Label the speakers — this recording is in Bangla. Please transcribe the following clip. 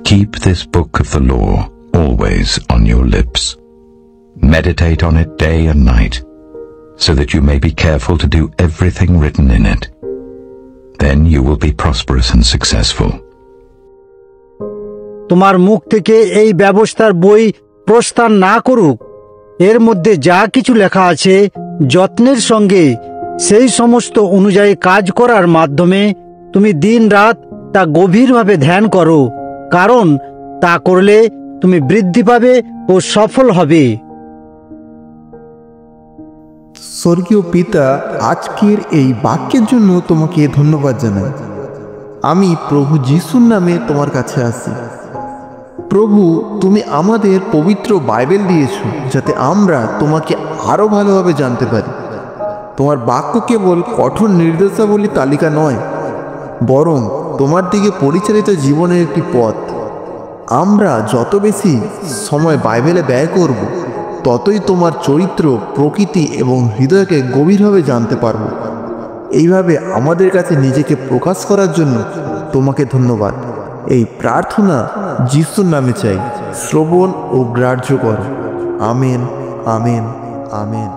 Speaker 1: Keep this book of the law always on your lips. Meditate on it day and night, so that you may be careful to do everything written in it. Then you will be prosperous and successful.
Speaker 2: তোমার মুখ থেকে এই ব্যবস্থার বই প্রস্থান না করুক। এর মধ্যে যা কিছু লেখা আছে যত্নের সঙ্গে সেই সমস্ত অনুযায়ী কাজ করার মাধ্যমে তুমি দিন রাত তা গভীরভাবে ধ্যান করো, কারণ তা করলে তুমি বৃদ্ধি পাবে ও সফল হবে।
Speaker 3: স্বর্গীয় পিতা, আজকের এই বাক্যের জন্য তোমাকে ধন্যবাদ জানাই। আমি প্রভু যিশুর নামে তোমার কাছে আসি। প্রভু, তুমি আমাদের পবিত্র বাইবেল দিয়েছ যাতে আমরা তোমাকে আরও ভালোভাবে জানতে পারি। তোমার বাক্য কেবল কঠোর নির্দেশাবলী তালিকা নয়, বরং তোমার দিকে পরিচালিত জীবনের একটি পথ। আমরা যত বেশি সময় বাইবেলে ব্যয় করব, ততই তোমার চরিত্র, প্রকৃতি এবং হৃদয়কে গভীরভাবে জানতে পারব। এইভাবে আমাদের কাছে নিজেকে প্রকাশ করার জন্য তোমাকে ধন্যবাদ। এই প্রার্থনা যিশুর নামে চাই, শ্রবণ ও গ্রাহ্য করো। Amen, amen, amen.